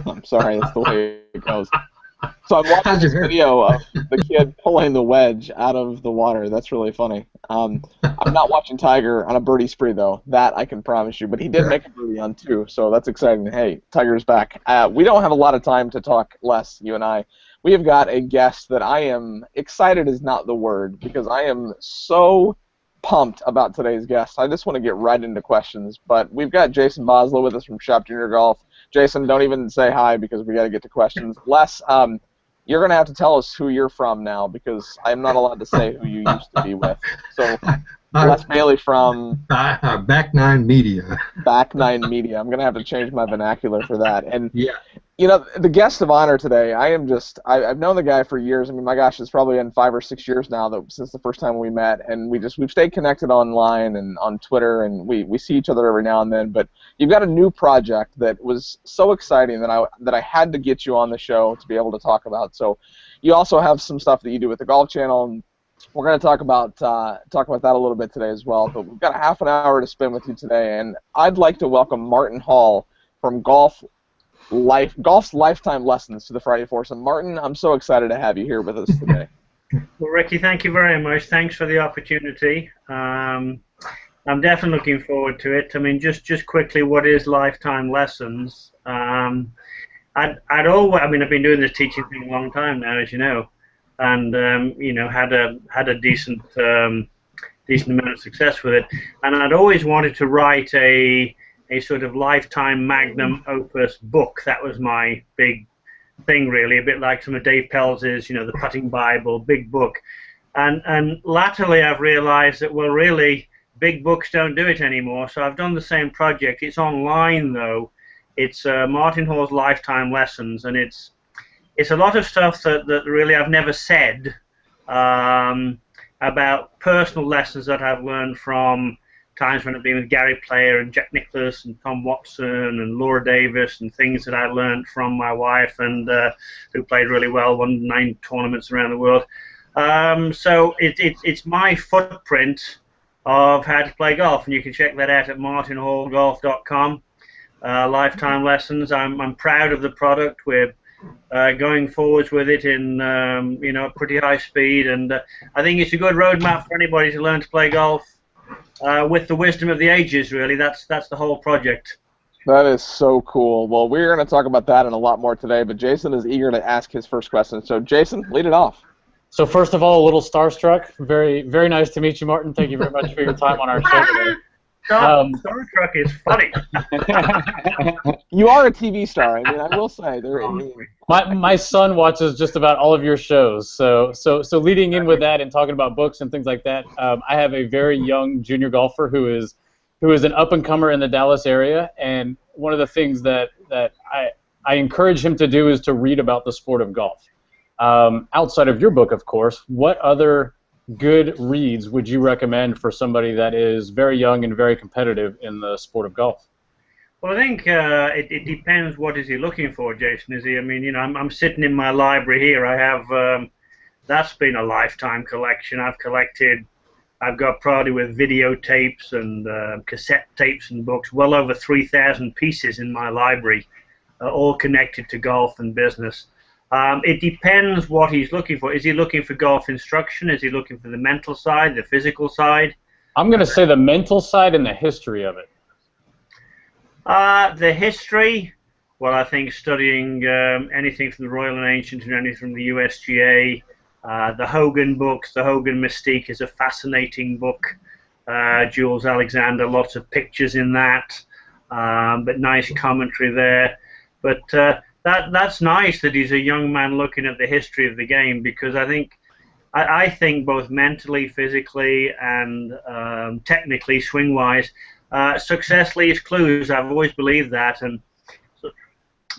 I'm sorry, that's the way it goes. So I'm watching How's your this hair? video of the kid pulling the wedge out of the water. That's really funny. I'm not watching Tiger on a birdie spree though. That I can promise you. But he did make a birdie on two, so that's exciting. Hey, Tiger's back. We don't have a lot of time to talk less, you and I. We have got a guest that I am excited is not the word because I am so pumped about today's guest. I just want to get right into questions. But we've got Jason Boslow with us from Shop Junior Golf. Jason, don't even say hi because we got to get to questions. Les, you're going to have to tell us who you're from now because I'm not allowed to say who you used to be with. So, Uh, Les Bailey from Back Nine Media. Back Nine Media. I'm going to have to change my vernacular for that. And Yeah. you know, the guest of honor today, I've known the guy for years. I mean, my gosh, it's probably been 5 or 6 years now since the first time we met, and we've stayed connected online and on Twitter, and we see each other every now and then. But you've got a new project that was so exciting that I had to get you on the show to be able to talk about. So you also have some stuff that you do with the Golf Channel, and we're going to talk about that a little bit today as well. But we've got a half an hour to spend with you today, and I'd like to welcome Martin Hall from Golf's Lifetime Lessons to the Friday Foursome. Martin, I'm so excited to have you here with us today. Well, Ricky, thank you very much. Thanks for the opportunity. I'm definitely looking forward to it. I mean, just quickly, what is Lifetime Lessons? I'd always, I mean, I've been doing this teaching thing a long time now, as you know, and you know, had a decent amount of success with it. And I'd always wanted to write a sort of lifetime magnum opus book. That was my big thing, really, a bit like some of Dave Pelz's, you know, the Putting Bible, big book. And latterly I've realized that, well, really, big books don't do it anymore. So I've done the same project. It's online, though. It's Martin Hall's Lifetime Lessons, and it's a lot of stuff that really I've never said about personal lessons that I've learned from times when I've been with Gary Player and Jack Nicklaus and Tom Watson and Laura Davis, and things that I learned from my wife, and who played really well, won 9 tournaments around the world. So it's my footprint of how to play golf, and you can check that out at martinhallgolf.com. Lifetime Lessons. I'm proud of the product. We're going forwards with it in you know, pretty high speed, and I think it's a good roadmap for anybody to learn to play golf with the wisdom of the ages. Really, that's the whole project. That is so cool. Well, we're going to talk about that and a lot more today, but Jason is eager to ask his first question. So, Jason, lead it off. So first of all, a little starstruck. Very, very nice to meet you, Martin. Thank you very much for your time on our show today. Star Trek is funny. You are a TV star. I mean, I will say My son watches just about all of your shows. So leading in with that and talking about books and things like that, I have a very young junior golfer who is an up and comer in the Dallas area, and one of the things that I encourage him to do is to read about the sport of golf. Outside of your book, of course, what other good reads would you recommend for somebody that is very young and very competitive in the sport of golf? Well, I think it depends. What is he looking for, Jason? Is he? I mean, you know, I'm sitting in my library here. I have that's been a lifetime collection. I've got probably with videotapes and cassette tapes and books, well over 3,000 pieces in my library, all connected to golf and business. It depends what he's looking for. Is he looking for golf instruction? Is he looking for the mental side, the physical side? I'm going to say the mental side and the history of it. The history, well, I think studying anything from the Royal and Ancient and anything from the USGA, the Hogan books, the Hogan Mystique is a fascinating book. Jules Alexander, lots of pictures in that, but nice commentary there. But that's nice that he's a young man looking at the history of the game, because I think both mentally, physically, and technically, swing-wise, success leaves clues. I've always believed that, and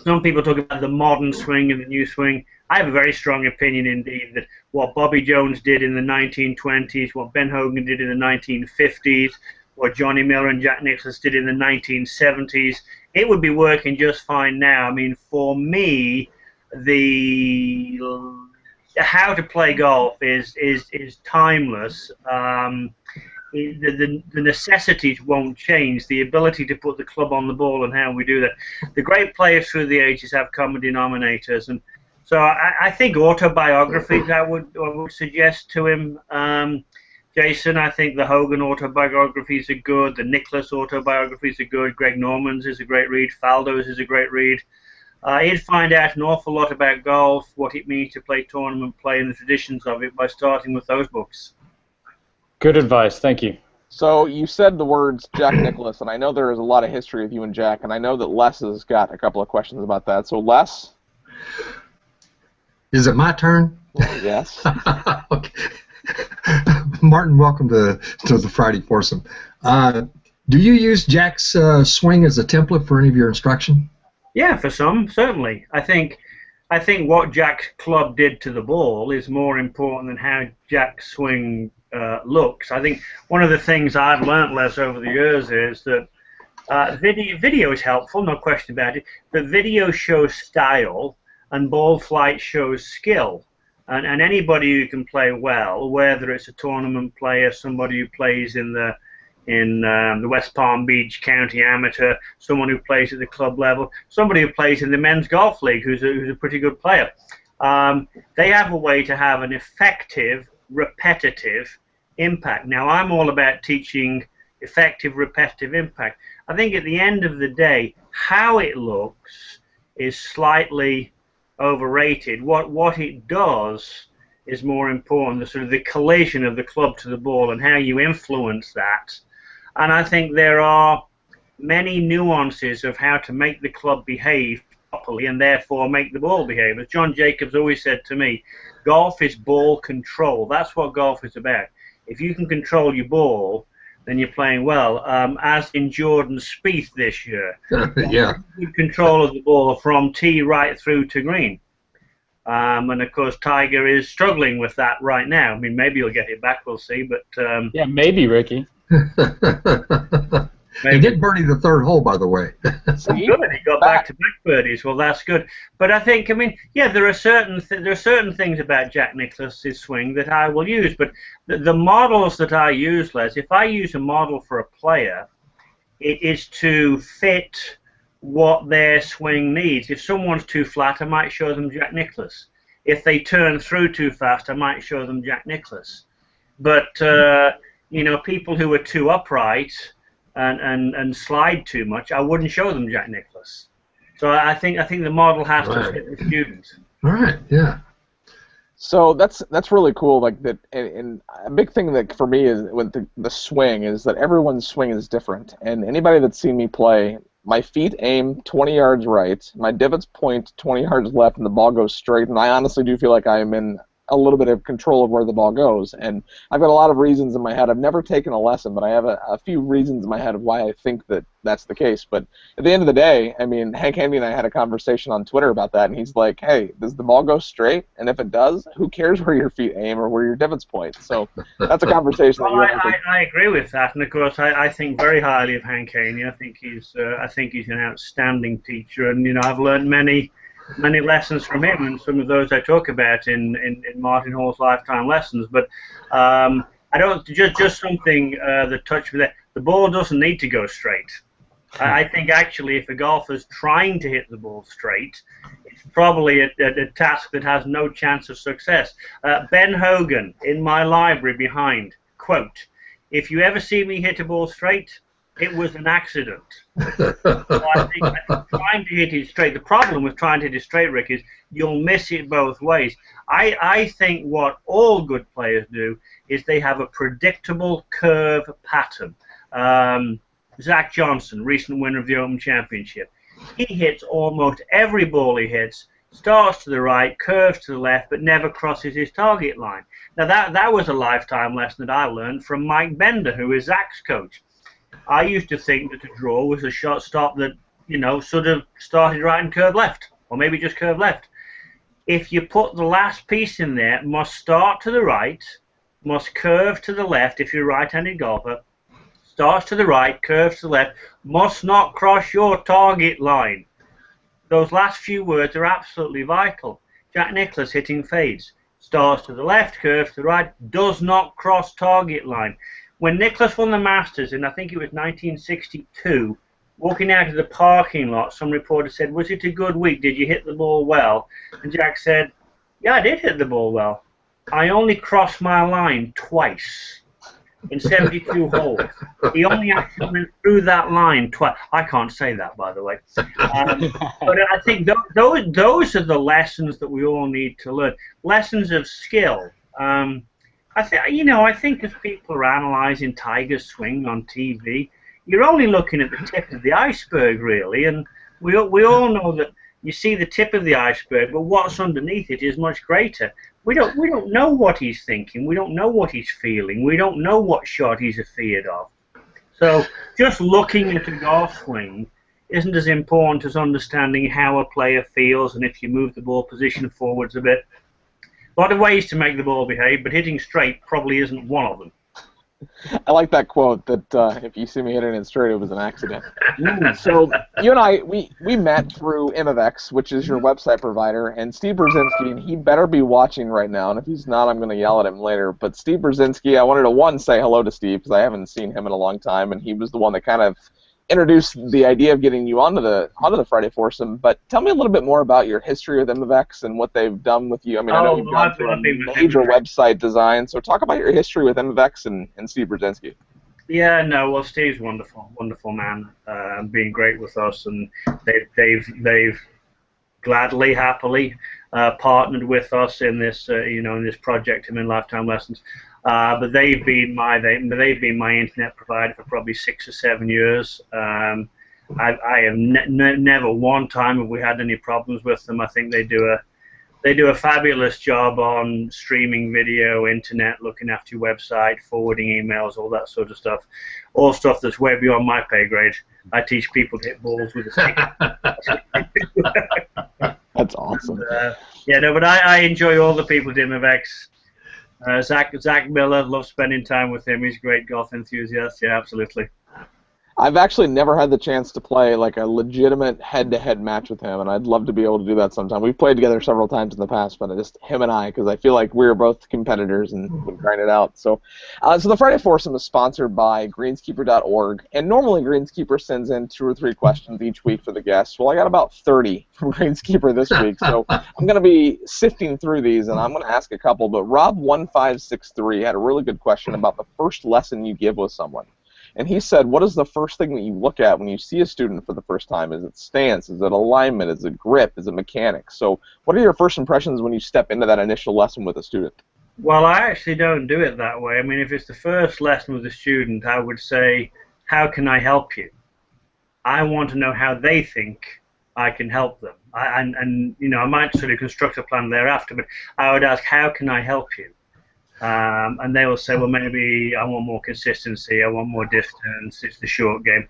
some people talk about the modern swing and the new swing. I have a very strong opinion indeed that what Bobby Jones did in the 1920s, what Ben Hogan did in the 1950s, what Johnny Miller and Jack Nicklaus did in the 1970s, it would be working just fine now. I mean, for me, the how to play golf is timeless. the necessities won't change. The ability to put the club on the ball and how we do that. The great players through the ages have common denominators, and so I think autobiographies I would suggest to him. Jason, I think the Hogan autobiographies are good. The Nicklaus autobiographies are good. Greg Norman's is a great read. Faldo's is a great read. He'd find out an awful lot about golf, what it means to play tournament play, and the traditions of it by starting with those books. Good advice. Thank you. So you said the words Jack Nicklaus, and I know there is a lot of history with you and Jack, and I know that Les has got a couple of questions about that. So Les? Is it my turn? Yes. Okay. Martin, welcome to the Friday Foursome. Do you use Jack's swing as a template for any of your instruction? Yeah, for some, certainly. I think what Jack's club did to the ball is more important than how Jack's swing looks. I think one of the things I've learnt, Les, over the years is that video is helpful, no question about it, but video shows style and ball flight shows skill. And anybody who can play well, whether it's a tournament player, somebody who plays in the West Palm Beach County Amateur, someone who plays at the club level, somebody who plays in the Men's Golf League who's a pretty good player, they have a way to have an effective, repetitive impact. Now, I'm all about teaching effective, repetitive impact. I think at the end of the day, how it looks is slightly overrated. What it does is more important, the sort of the collision of the club to the ball and how you influence that. And I think there are many nuances of how to make the club behave properly and therefore make the ball behave. As John Jacobs always said to me, golf is ball control. That's what golf is about. If you can control your ball, then you're playing well. As in Jordan Spieth this year, Yeah. good control of the ball from tee right through to green. And of course, Tiger is struggling with that right now. I mean, maybe he'll get it back. We'll see. But Yeah, maybe, Ricky. He did birdie the third hole, by the way. Good. He got back-to-back birdies. Well, that's good. But I think, I mean, yeah, there are certain things about Jack Nicklaus's swing that I will use. But the models that I use, Les, if I use a model for a player, it is to fit what their swing needs. If someone's too flat, I might show them Jack Nicklaus. If they turn through too fast, I might show them Jack Nicklaus. But you know, people who are too upright and slide too much, I wouldn't show them Jack Nicklaus. So I think the model has to fit the student. All right, yeah. So that's really cool. Like that, and a big thing that for me is with the swing is that everyone's swing is different. And anybody that's seen me play, my feet aim 20 yards right, my divots point 20 yards left, and the ball goes straight. And I honestly do feel like I am in a little bit of control of where the ball goes. And I've got a lot of reasons in my head. I've never taken a lesson, but I have a few reasons in my head of why I think that that's the case. But at the end of the day, I mean, Hank Handy and I had a conversation on Twitter about that, and he's like, hey, does the ball go straight? And if it does, who cares where your feet aim or where your divots point? So that's a conversation that Well, you have. I agree with that, and of course I think very highly of Hank Haney. I think he's an outstanding teacher, and you know, I've learned many lessons from him, and some of those I talk about in Martin Hall's Lifetime Lessons. But I don't just something that touched me there. The ball doesn't need to go straight. I think actually, if a golfer's trying to hit the ball straight, it's probably a task that has no chance of success. Ben Hogan in my library behind, quote, "If you ever see me hit a ball straight, it was an accident." So I think trying to hit it straight, the problem with trying to hit it straight, Rick, is you'll miss it both ways. I think what all good players do is they have a predictable curve pattern. Zach Johnson, recent winner of the Open Championship, he hits almost every ball he hits, starts to the right, curves to the left, but never crosses his target line. Now that was a lifetime lesson that I learned from Mike Bender, who is Zach's coach. I used to think that a draw was a shot stop that, you know, sort of started right and curved left, or maybe just curved left. If you put the last piece in there, it must start to the right, must curve to the left if you're a right-handed golfer, starts to the right, curves to the left, must not cross your target line. Those last few words are absolutely vital. Jack Nicklaus hitting fades. Starts to the left, curves to the right, does not cross target line. when Nicklaus won the Masters in, I think it was 1962, walking out of the parking lot, some reporter said, "Was it a good week? Did you hit the ball well?" And Jack said, "Yeah, I did hit the ball well. I only crossed my line twice in 72 holes." He only actually went through that line twice. I can't say that, by the way. But I think those are the lessons that we all need to learn. Lessons of skill. I think as people are analysing Tiger's swing on TV, you're only looking at the tip of the iceberg, really, and we all know that you see the tip of the iceberg, but what's underneath it is much greater. We don't know what he's thinking. We don't know what he's feeling. We don't know what shot he's afeard of. So just looking at a golf swing isn't as important as understanding how a player feels and if you move the ball position forwards a bit. A lot of ways to make the ball behave, but hitting straight probably isn't one of them. I like that quote that if you see me hitting it straight, it was an accident. So you and I, we met through Imivex, which is your website provider, and Steve Brzezinski, and he better be watching right now, and if he's not, I'm going to yell at him later. But Steve Brzezinski, I wanted to, say hello to Steve, because I haven't seen him in a long time, and he was the one that kind of introduced the idea of getting you onto the Friday Foursome. But tell me a little bit more about your history with Imivex and what they've done with you. I mean, I know you've gone through a major website design, so talk about your history with Imivex and Steve Brzezinski. Yeah, no, well, Steve's wonderful, wonderful man, being great with us, and they've gladly, happily partnered with us in this, in this project, in Lifetime Lessons. But they've been my internet provider for probably 6 or 7 years. I have never one time have we had any problems with them. I think they do a fabulous job on streaming video, internet, looking after your website, forwarding emails, all that sort of stuff. All stuff that's way beyond my pay grade. I teach people to hit balls with a stick. That's awesome. Yeah, no, but I enjoy all the people at Imivex. Zach Miller, love spending time with him. He's a great golf enthusiast. Yeah, absolutely. I've actually never had the chance to play like a legitimate head-to-head match with him, and I'd love to be able to do that sometime. We've played together several times in the past, but just him and I, because I feel like we're both competitors and we grind it out. So the Friday Foursome is sponsored by greenskeeper.org, and normally Greenskeeper sends in 2 or 3 questions each week for the guests. Well, I got about 30 from Greenskeeper this week, so I'm going to be sifting through these, and I'm going to ask a couple. But Rob1563 had a really good question about the first lesson you give with someone. And he said, what is the first thing that you look at when you see a student for the first time? Is it stance? Is it alignment? Is it grip? Is it mechanics? So what are your first impressions when you step into that initial lesson with a student? Well, I actually don't do it that way. I mean, if it's the first lesson with a student, I would say, how can I help you? I want to know how they think I can help them. I might sort of construct a plan thereafter, but I would ask, how can I help you? And they will say, well, maybe I want more consistency, I want more distance, it's the short game.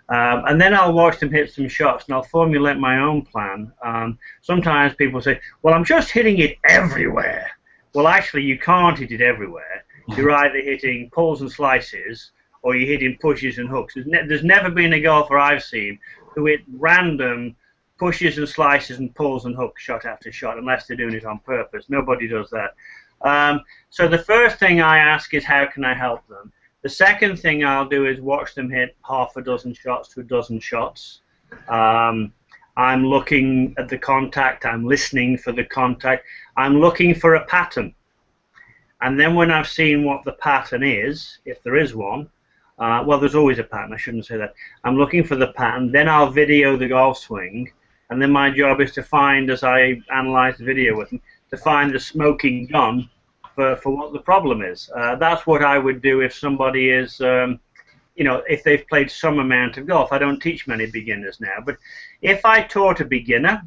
And then I'll watch them hit some shots, and I'll formulate my own plan. Sometimes people say, well, I'm just hitting it everywhere. Well, actually, you can't hit it everywhere. You're either hitting pulls and slices, or you're hitting pushes and hooks. There's never been a golfer I've seen who hit random pushes and slices and pulls and hooks shot after shot, unless they're doing it on purpose. Nobody does that. So the first thing I ask is, how can I help them? The second thing I'll do is watch them hit half a dozen shots to a dozen shots. I'm looking at the contact. I'm listening for the contact. I'm looking for a pattern. And then when I've seen what the pattern is, if there is one, well, there's always a pattern. I shouldn't say that. I'm looking for the pattern. Then I'll video the golf swing. And then my job is to find, as I analyze the video with them, to find the smoking gun for what the problem is. That's what I would do if somebody is, if they've played some amount of golf. I don't teach many beginners now, but if I taught a beginner,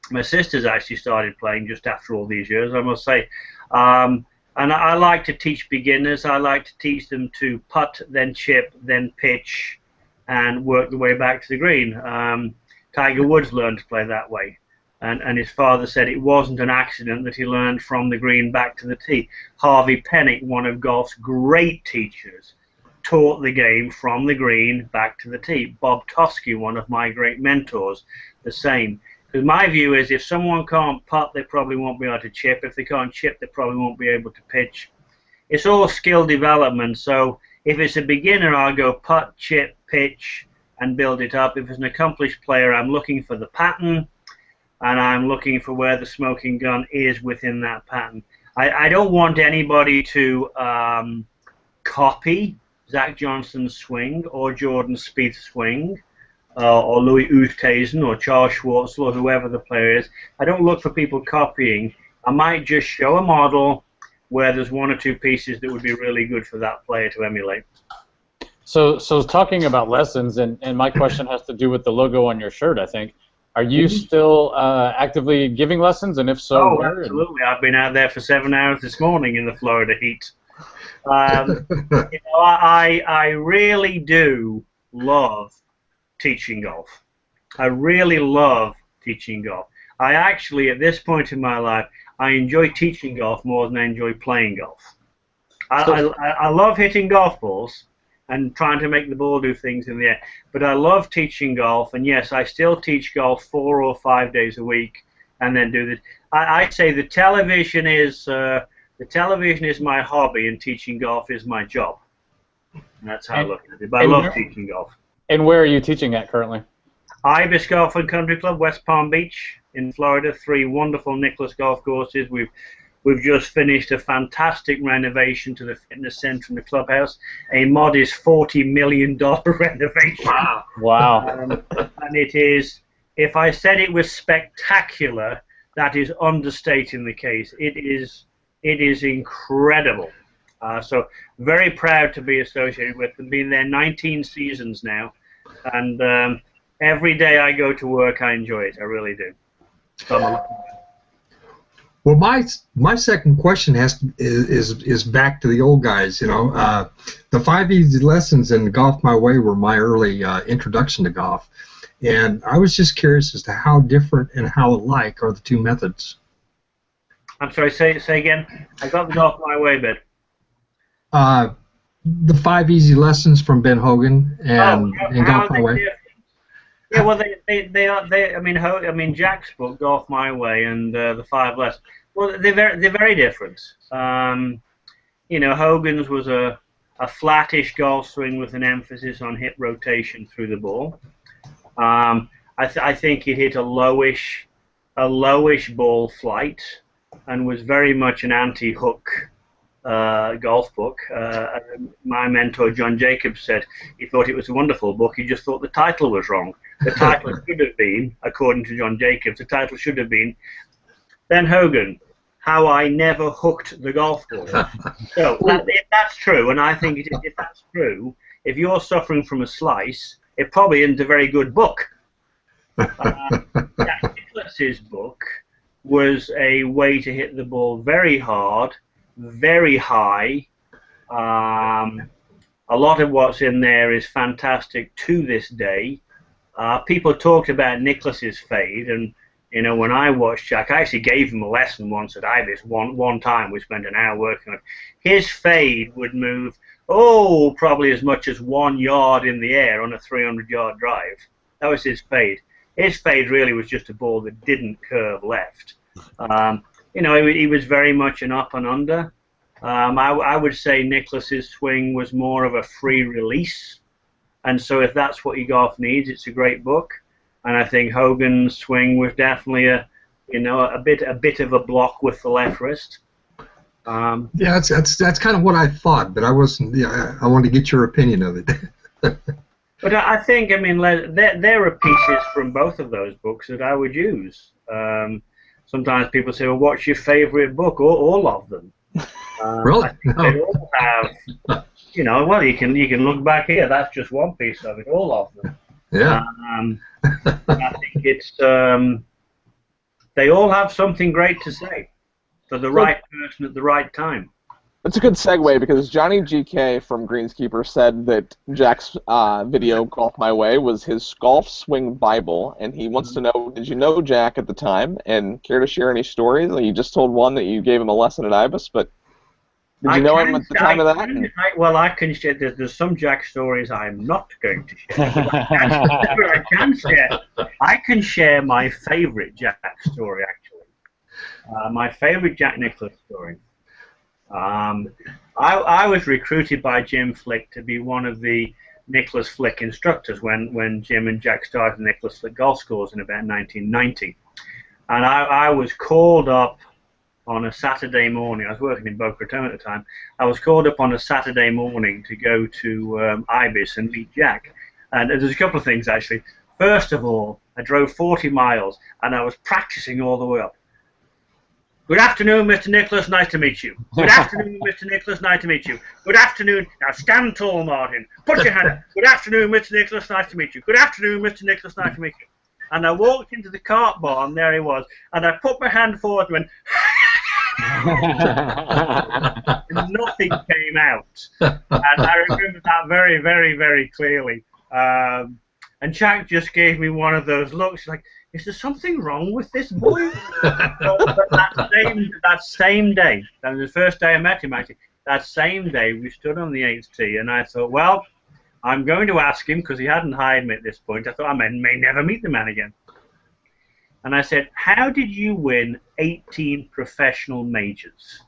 my sister's actually started playing just after all these years, I must say, and I like to teach beginners. I like to teach them to putt, then chip, then pitch, and work the way back to the green. Tiger Woods learned to play that way. And his father said it wasn't an accident that he learned from the green back to the tee. Harvey Pennick, one of golf's great teachers, taught the game from the green back to the tee. Bob Tosky, one of my great mentors, the same. Because my view is, if someone can't putt, they probably won't be able to chip. If they can't chip, they probably won't be able to pitch. It's all skill development. So If it's a beginner, I'll go putt, chip, pitch, and build it up. If it's an accomplished player, I'm looking for the pattern, and I'm looking for where the smoking gun is within that pattern. I don't want anybody to copy Zach Johnson's swing or Jordan Spieth's swing or Louis Oosthuizen or Charles Schwartzel or whoever the player is. I don't look for people copying. I might just show a model where there's one or two pieces that would be really good for that player to emulate. So talking about lessons, and my question has to do with the logo on your shirt, I think. Are you still actively giving lessons, and if so, oh, where? Absolutely. I've been out there for 7 hours this morning in the Florida heat. I really do love teaching golf. I really love teaching golf. I actually, at this point in my life, I enjoy teaching golf more than I enjoy playing golf. I love hitting golf balls and trying to make the ball do things in the air. But I love teaching golf, and yes, I still teach golf 4 or 5 days a week, and then do this. I say the television is my hobby, and teaching golf is my job. And that's how I look at it. But I love teaching golf. And where are you teaching at currently? Ibis Golf Country Club, West Palm Beach in Florida. 3 wonderful Nicklaus golf courses. We've just finished a fantastic renovation to the fitness center and the clubhouse, a modest $40 million renovation. Wow. And it is, if I said it was spectacular, that is understating the case. It is incredible. So very proud to be associated with them. Been there 19 seasons now, and every day I go to work, I enjoy it. I really do. So well, my second question is back to the old guys. You know, the 5 easy lessons and Golf My Way were my early introduction to golf, and I was just curious as to how different and how alike are the two methods. I'm sorry. Say again. I got the Golf My Way bit. The 5 easy lessons from Ben Hogan and Golf My Way. Different? Yeah, well, they are. I mean, Jack's book, Golf My Way, and the 5 lessons. Well, they're very different. You know, Hogan's was a flattish golf swing with an emphasis on hip rotation through the ball. I think he hit a lowish ball flight, and was very much an anti-hook golf book. My mentor John Jacobs said he thought it was a wonderful book. He just thought the title was wrong. The title should have been, according to John Jacobs, the title should have been Ben Hogan, How I Never Hooked the Golf Ball. So if that's true, and I think if that's true, if you're suffering from a slice, it probably isn't a very good book. Jack Nicklaus's book was a way to hit the ball very hard, very high. A lot of what's in there is fantastic to this day. People talked about Nicklaus's fade, and you know, when I watched Jack, I actually gave him a lesson once at Ibis. One time we spent an hour working on it. His fade would move, probably as much as 1 yard in the air on a 300-yard drive. That was his fade. His fade really was just a ball that didn't curve left. You know, he was very much an up and under. I would say Nicklaus's swing was more of a free release, and so if that's what your golf needs, it's a great book. And I think Hogan's swing was definitely a bit of a block with the left wrist. Yeah, that's kind of what I thought, but I wasn't. Yeah, I wanted to get your opinion of it. But I think, I mean, there are pieces from both of those books that I would use. Sometimes people say, well, what's your favorite book? All of them. Really? They all have, you know, well, you can look back here. That's just one piece of it. All of them. Yeah. I think it's, they all have something great to say for the right person at the right time. That's a good segue, because Johnny GK from Greenskeeper said that Jack's video, Golf My Way, was his golf swing Bible, and he wants to know, did you know Jack at the time, and care to share any stories? You just told one that you gave him a lesson at Ibis, but did you know him at the time of that? I can share. There's some Jack stories I'm not going to share. I can share my favorite Jack story, actually. My favorite Jack Nicklaus story. I was recruited by Jim Flick to be one of the Nicklaus Flick instructors when Jim and Jack started the Nicklaus Flick Golf Schools in about 1990. And I was called up on a Saturday morning. I was working in Boca Raton at the time. I was called up on a Saturday morning to go to Ibis and meet Jack. And there's a couple of things, actually. First of all, I drove 40 miles, and I was practicing all the way up. Good afternoon, Mr. Nicklaus, nice to meet you. Good afternoon, Mr. Nicklaus, nice to meet you. Good afternoon. Now stand tall, Martin. Put your hand up. Good afternoon, Mr. Nicklaus, nice to meet you. Good afternoon, Mr. Nicklaus, nice to meet you. And I walked into the cart bar, and there he was. And I put my hand forward and went, and nothing came out. And I remember that very, very, very clearly. And Jack just gave me one of those looks like, is there something wrong with this boy? But that same day, that was the first day I met him actually, that same day we stood on the 8th tee and I thought, well, I'm going to ask him because he hadn't hired me at this point. I thought I may never meet the man again. And I said, how did you win 18 professional majors?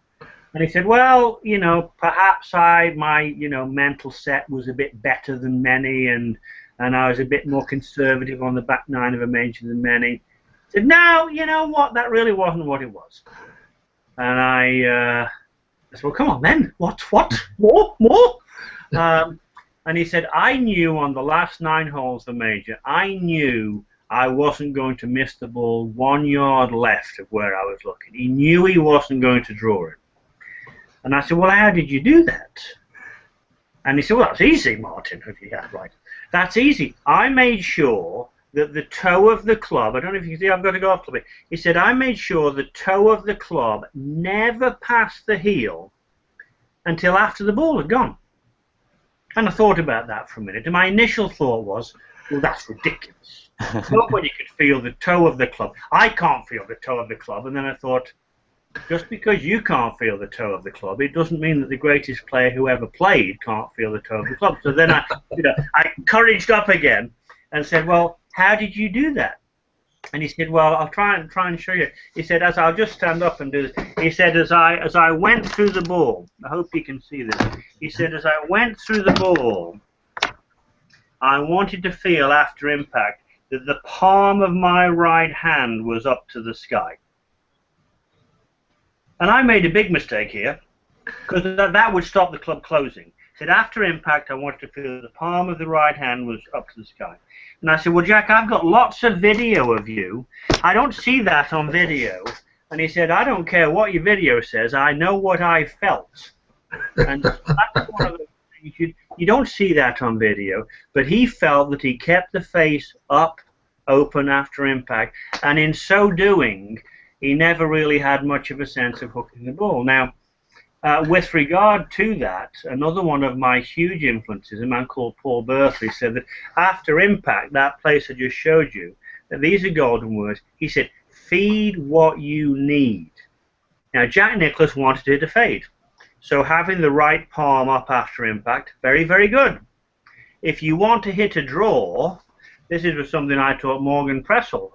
And he said, well, you know, perhaps my mental set was a bit better than many and I was a bit more conservative on the back nine of a major than many. I said, no, you know what, that really wasn't what it was. And I said, well, come on then, what, more? And he said, I knew on the last 9 holes of the major, I knew I wasn't going to miss the ball 1 yard left of where I was looking. He knew he wasn't going to draw it. And I said, well, how did you do that? And he said, well, that's easy, Martin. Yeah, right. That's easy. I made sure that the toe of the club, I don't know if you can see, I've got a golf club here. He said, I made sure the toe of the club never passed the heel until after the ball had gone. And I thought about that for a minute. And my initial thought was, well, that's ridiculous. Nobody could feel the toe of the club. I can't feel the toe of the club. And then I thought, just because you can't feel the toe of the club, it doesn't mean that the greatest player who ever played can't feel the toe of the club. So then I couraged up again and said, well, how did you do that? And he said, well, I'll try and show you. He said, I'll just stand up and do this. He said, as I went through the ball, I hope you can see this. He said, as I went through the ball, I wanted to feel after impact that the palm of my right hand was up to the sky. And I made a big mistake here, because that would stop the club closing. He said, after impact, I wanted to feel the palm of the right hand was up to the sky. And I said, well, Jack, I've got lots of video of you. I don't see that on video. And he said, I don't care what your video says. I know what I felt. And that's one of the things you don't see that on video. But he felt that he kept the face up, open after impact. And in so doing, he never really had much of a sense of hooking the ball. Now, with regard to that, another one of my huge influences, a man called Paul Berthley, said that after impact, that place I just showed you, that these are golden words. He said, feed what you need. Now, Jack Nicklaus wanted to hit a fade. So having the right palm up after impact, very, very good. If you want to hit a draw, this is something I taught Morgan Pressel,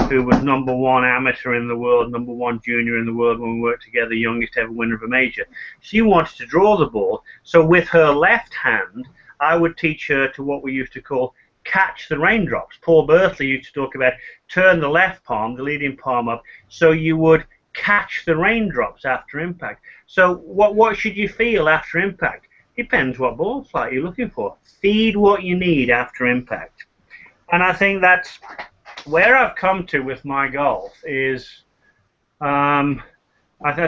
who was #1 amateur in the world, #1 junior in the world when we worked together, youngest ever winner of a major. She wanted to draw the ball, so with her left hand, I would teach her to what we used to call catch the raindrops. Paul Berthley used to talk about turn the left palm, the leading palm up, so you would catch the raindrops after impact. So what should you feel after impact? Depends what ball flight you're looking for. Feed what you need after impact. And I think that's where I've come to with my golf is, I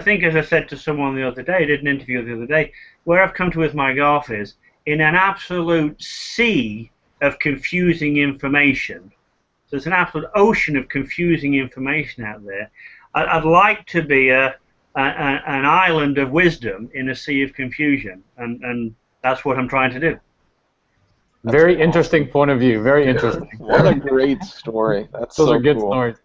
think as I said to someone the other day, I did an interview the other day, where I've come to with my golf is in an absolute sea of confusing information. So there's an absolute ocean of confusing information out there. I'd like to be an island of wisdom in a sea of confusion, and that's what I'm trying to do. Very interesting point of view. Very interesting. What a great story. Those are good stories.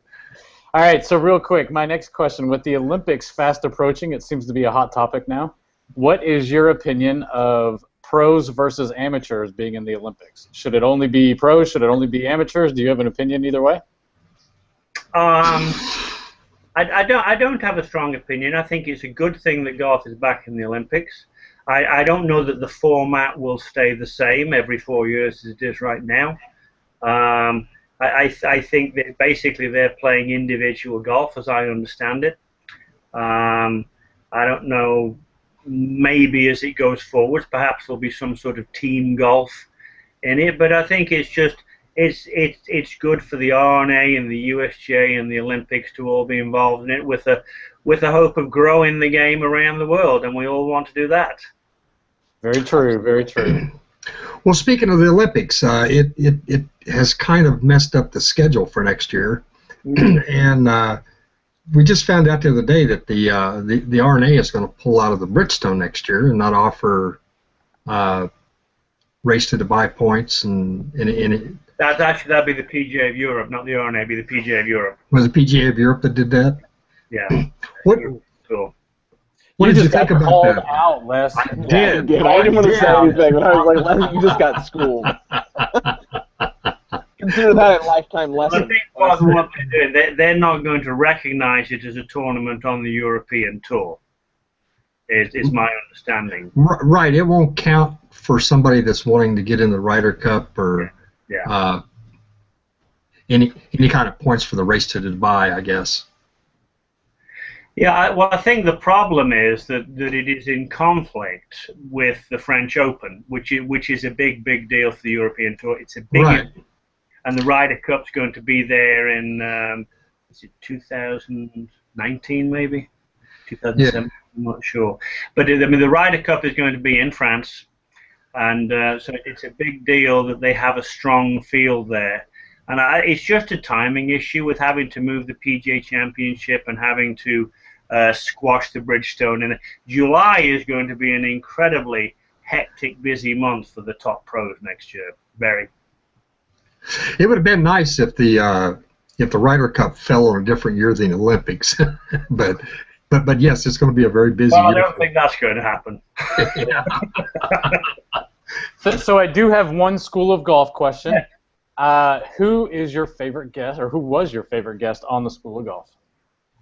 All right, so real quick, my next question. With the Olympics fast approaching, it seems to be a hot topic now. What is your opinion of pros versus amateurs being in the Olympics? Should it only be pros? Should it only be amateurs? Do you have an opinion either way? I don't have a strong opinion. I think it's a good thing that golf is back in the Olympics. I don't know that the format will stay the same every 4 years as it is right now. I think that basically they're playing individual golf, as I understand it. I don't know. Maybe as it goes forward, perhaps there'll be some sort of team golf in it. But I think it's just it's good for the R&A and the USGA and the Olympics to all be involved in it with the hope of growing the game around the world, and we all want to do that. Very true. Very true. Well, speaking of the Olympics, it has kind of messed up the schedule for next year, and we just found out the other day that the R&A is going to pull out of the Bridgestone next year and not offer race to Dubai points and That'd be the PGA of Europe, not the R&A. Be the PGA of Europe. Was it PGA of Europe that did that? Yeah. What? Cool. What did you think about that? Out, Les. I did. I didn't want to say anything, but I was like, Les, you just got schooled. Consider that a lifetime lesson. I think what they're doing, they're not going to recognize it as a tournament on the European tour. Is my understanding. Right. It won't count for somebody that's wanting to get in the Ryder Cup or any kind of points for the race to Dubai, I guess. Yeah, well, I think the problem is that it is in conflict with the French Open, which is a big deal for the European Tour. It's a big event, and the Ryder Cup's going to be there in is it 2019 maybe 2007? Yeah. I'm not sure, but I mean the Ryder Cup is going to be in France, and so it's a big deal that they have a strong field there. And it's just a timing issue with having to move the PGA Championship and having to squash the Bridgestone. And July is going to be an incredibly hectic, busy month for the top pros next year. Very. It would have been nice if the Ryder Cup fell on a different year than the Olympics, but yes, it's going to be a very busy year. Well, I don't think that's going to happen. So I do have one School of Golf question. Who is your favorite guest, or who was your favorite guest on the School of Golf?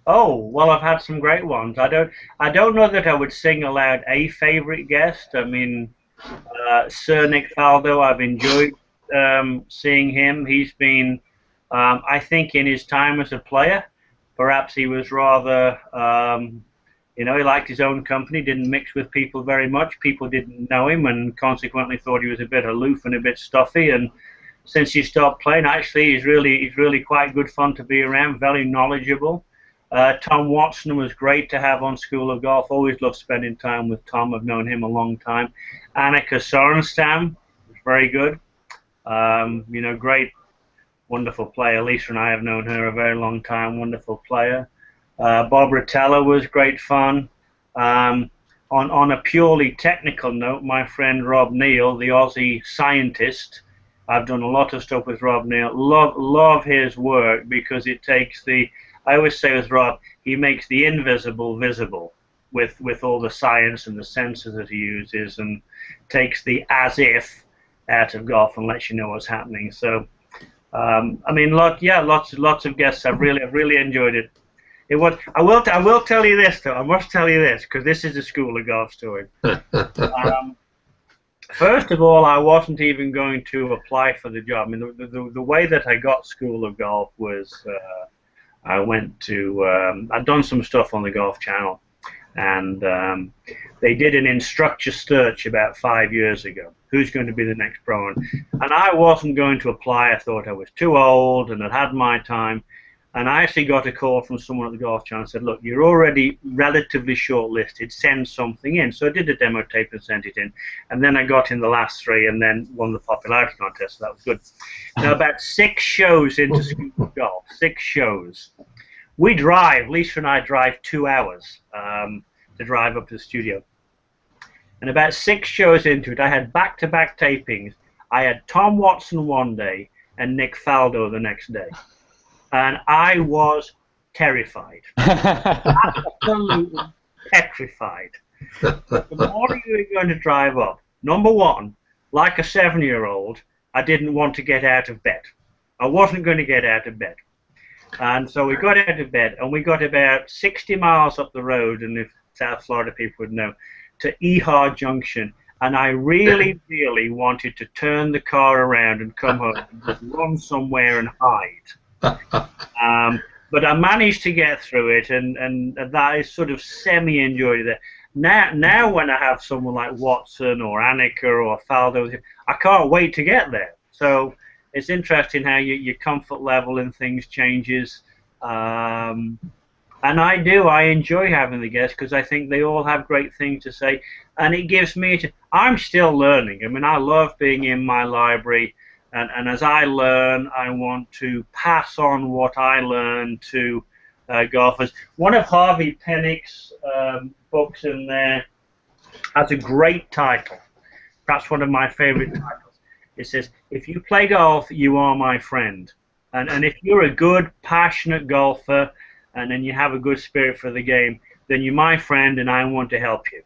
Oh, well, I've had some great ones. I don't know that I would sing aloud a favorite guest. I mean, Sir Nick Faldo, I've enjoyed seeing him. He's been, I think, in his time as a player, perhaps he was rather, he liked his own company, didn't mix with people very much. People didn't know him and consequently thought he was a bit aloof and a bit stuffy. And since he stopped playing, actually, he's really quite good fun to be around, very knowledgeable. Tom Watson was great to have on School of Golf. Always loved spending time with Tom. I've known him a long time. Annika Sorenstam was very good. Great, wonderful player. Lisa and I have known her a very long time. Wonderful player. Bob Rotella was great fun. On a purely technical note, my friend Rob Neal, the Aussie scientist, I've done a lot of stuff with Rob Neal. Love his work because it takes I always say with Rob, he makes the invisible visible with all the science and the sensors that he uses, and takes the as if out of golf and lets you know what's happening. So, I mean, lots of guests. I've really enjoyed it. It was. I will tell you this though. I must tell you this because this is a School of Golf story. First of all, I wasn't even going to apply for the job. I mean, the way that I got School of Golf was I went to I'd done some stuff on the Golf Channel, and they did an instructor search about 5 years ago. Who's going to be the next pro? And I wasn't going to apply. I thought I was too old and I'd had my time. And I actually got a call from someone at the Golf Channel and said, look, you're already relatively shortlisted. Send something in. So I did a demo tape and sent it in. And then I got in the last three and then won the popularity contest. So that was good. Now, about 6 shows into School of Golf, 6 shows. We drive, Lisa and I drive 2 hours to drive up to the studio. And about 6 shows into it, I had back-to-back tapings. I had Tom Watson one day and Nick Faldo the next day. And I was terrified. Absolutely petrified. The morning we were going to drive up, number one, like a 7-year-old, I didn't want to get out of bed. I wasn't going to get out of bed. And so we got out of bed, and we got about 60 miles up the road, and if South Florida people would know, to Ehar Junction. And I really, really wanted to turn the car around and come home and just run somewhere and hide. But I managed to get through it, and that is sort of semi-enjoyed it. Now when I have someone like Watson or Annika or Faldo, I can't wait to get there. So it's interesting how your comfort level in things changes. And I enjoy having the guests because I think they all have great things to say. And it gives me, I'm still learning. I mean, I love being in my library. And as I learn, I want to pass on what I learn to golfers. One of Harvey Pennick's books in there has a great title, perhaps one of my favorite titles. It says, "If you play golf, you are my friend." And if you're a good, passionate golfer, and then you have a good spirit for the game, then you're my friend, and I want to help you.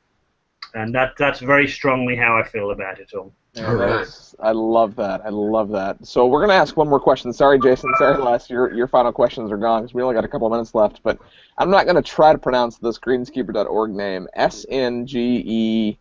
And that's very strongly how I feel about it all. Yeah, I love that. I love that. So we're going to ask one more question. Sorry, Jason. Sorry, Les. Your final questions are gone because we only got a couple of minutes left. But I'm not going to try to pronounce this greenskeeper.org name. SNGERNZ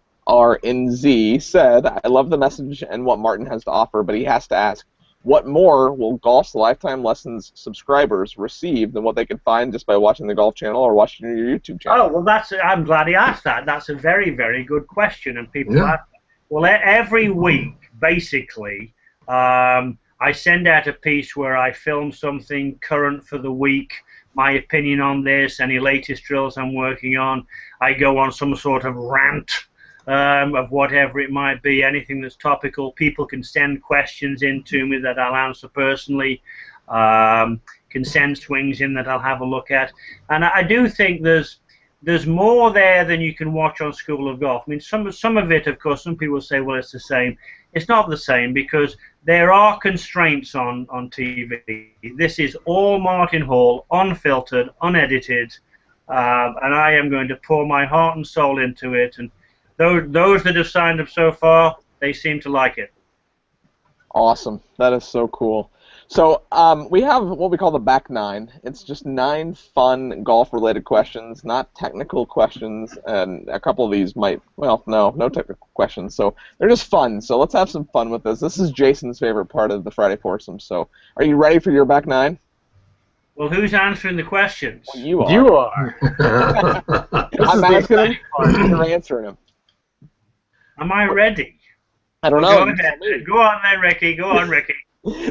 said, "I love the message and what Martin has to offer, but he has to ask, what more will Golf's Lifetime Lessons subscribers receive than what they could find just by watching the Golf Channel or watching your YouTube channel?" Oh, well, I'm glad he asked that. That's a very, very good question, and people ask that. Well, every week, basically, I send out a piece where I film something current for the week, my opinion on this, any latest drills I'm working on. I go on some sort of rant of whatever it might be, anything that's topical. People can send questions in to me that I'll answer personally, can send swings in that I'll have a look at. And I do think there's more there than you can watch on School of Golf. I mean, some of it, of course, some people say, well, it's the same. It's not the same because there are constraints on TV. This is all Martin Hall, unfiltered, unedited, and I am going to pour my heart and soul into it. And those that have signed up so far, they seem to like it. Awesome. That is so cool. So we have what we call the back nine. It's just 9 fun golf-related questions, not technical questions, and a couple of these might, well, no technical questions. So they're just fun. So let's have some fun with this. This is Jason's favorite part of the Friday Foursome. So are you ready for your back nine? Well, who's answering the questions? Well, you are. You are. I'm asking them, you're answering them. Am I ready? I don't well, know. Go on then, Ricky. Go on, Ricky.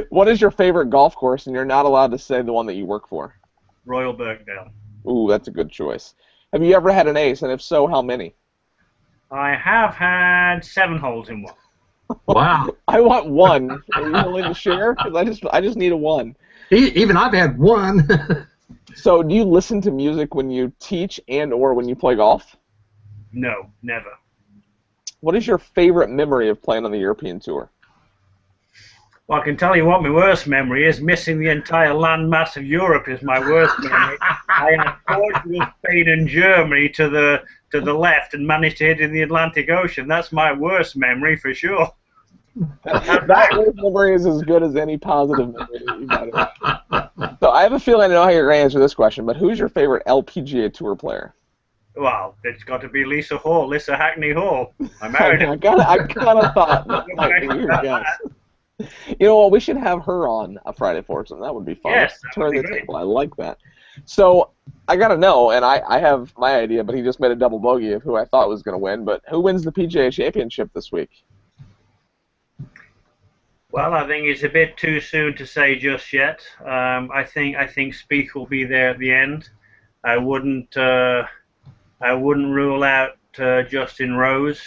What is your favorite golf course, and you're not allowed to say the one that you work for? Royal Birkdale. Ooh, that's a good choice. Have you ever had an ace, and if so, how many? I have had 7 holes in one. Wow. I want one. Are you willing to share? Because I just need a one. Even I've had one. So do you listen to music when you teach and or when you play golf? No, never. What is your favorite memory of playing on the European Tour? Well, I can tell you what my worst memory is. Missing the entire landmass of Europe is my worst memory. I had Portugal, Spain, and Germany to the left and managed to hit in the Atlantic Ocean. That's my worst memory for sure. That worst memory is as good as any positive memory that you've had. So I have a feeling I know how you're going to answer this question, but who's your favorite LPGA Tour player? Well, it's got to be Lisa Hackney Hall. I married her. I kind of thought that might be your guess. You know what? We should have her on a Friday Foursome. That would be fun. Yes, Turn the table. I like that. So I got to know, and I have my idea, but he just made a double bogey of who I thought was going to win. But who wins the PGA Championship this week? Well, I think it's a bit too soon to say just yet. I think Spieth will be there at the end. I wouldn't rule out Justin Rose.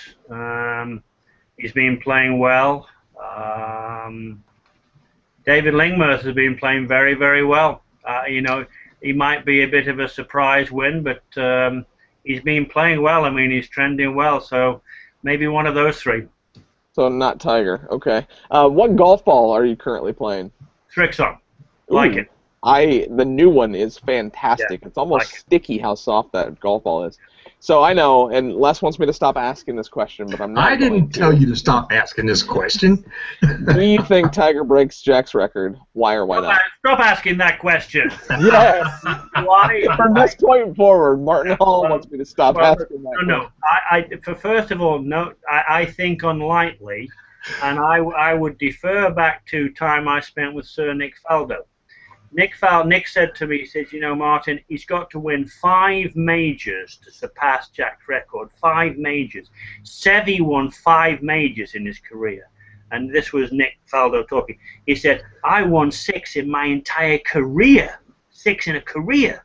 He's been playing well. David Lingmerth has been playing very, very well. You know, he might be a bit of a surprise win, but he's been playing well. I mean, he's trending well. So maybe one of those 3. So not Tiger. Okay. What golf ball are you currently playing? Srixon. Like it. The new one is fantastic. Yeah, it's almost like sticky how soft that golf ball is. So I know, and Les wants me to stop asking this question, but I'm not. I didn't tell you to stop asking this question. Do you think Tiger breaks Jack's record? Why or why not? Stop asking that question. Yes. Why? From this point forward, Martin Hall wants me to stop asking that question. No. First of all, no. I think unlikely, and I would defer back to time I spent with Sir Nick Faldo. Nick said to me, he says, you know, Martin, he's got to win 5 majors to surpass Jack's record. 5 majors. Seve won 5 majors in his career. And this was Nick Faldo talking. He said, I won 6 in my entire career. 6 in a career.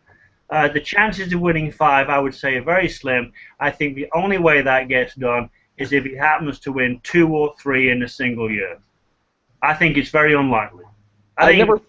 The chances of winning 5, I would say, are very slim. I think the only way that gets done is if he happens to win 2 or 3 in a single year. I think it's very unlikely. I think it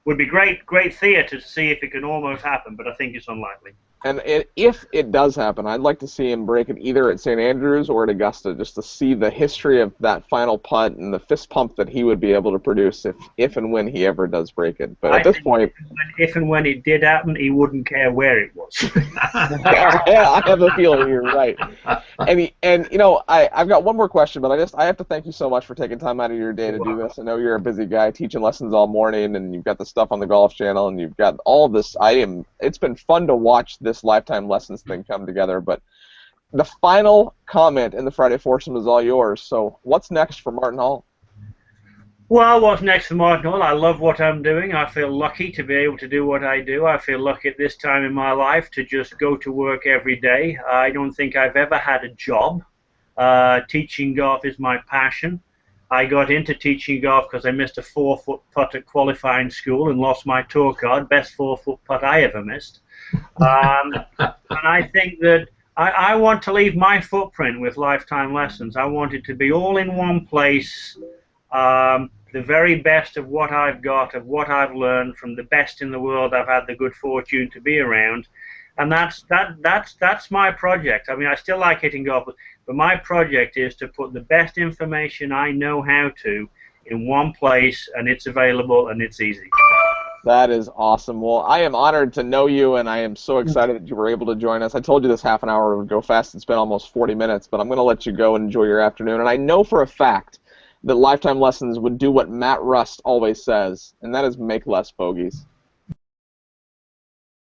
would be great theatre to see if it can almost happen, but I think it's unlikely. And if it does happen, I'd like to see him break it either at St. Andrews or at Augusta, just to see the history of that final putt and the fist pump that he would be able to produce if and when he ever does break it. But at this point, if and when it did happen, he wouldn't care where it was. I have a feeling you're right. And you know, I've got one more question, but I have to thank you so much for taking time out of your day to do this. I know you're a busy guy teaching lessons all morning, and you've got the stuff on the Golf Channel, and you've got all this. It's been fun to watch this Lifetime Lessons thing come together, but the final comment in the Friday Foursome is all yours. So what's next for Martin Hall? Well, what's next for Martin Hall? I love what I'm doing. I feel lucky to be able to do what I do. I feel lucky at this time in my life to just go to work every day. I don't think I've ever had a job. Teaching golf is my passion. I got into teaching golf because I missed a 4-foot putt at qualifying school and lost my tour card. Best 4-foot putt I ever missed. And I think that I want to leave my footprint with Lifetime Lessons. I want it to be all in one place, the very best of what I've got, of what I've learned from the best in the world I've had the good fortune to be around. And that's my project. I mean, I still like hitting golf, but my project is to put the best information I know how to in one place, and it's available and it's easy. That is awesome. Well, I am honored to know you, and I am so excited that you were able to join us. I told you this half an hour would go fast. It's been almost 40 minutes, but I'm going to let you go and enjoy your afternoon. And I know for a fact that Lifetime Lessons would do what Matt Rust always says, and that is make less bogeys.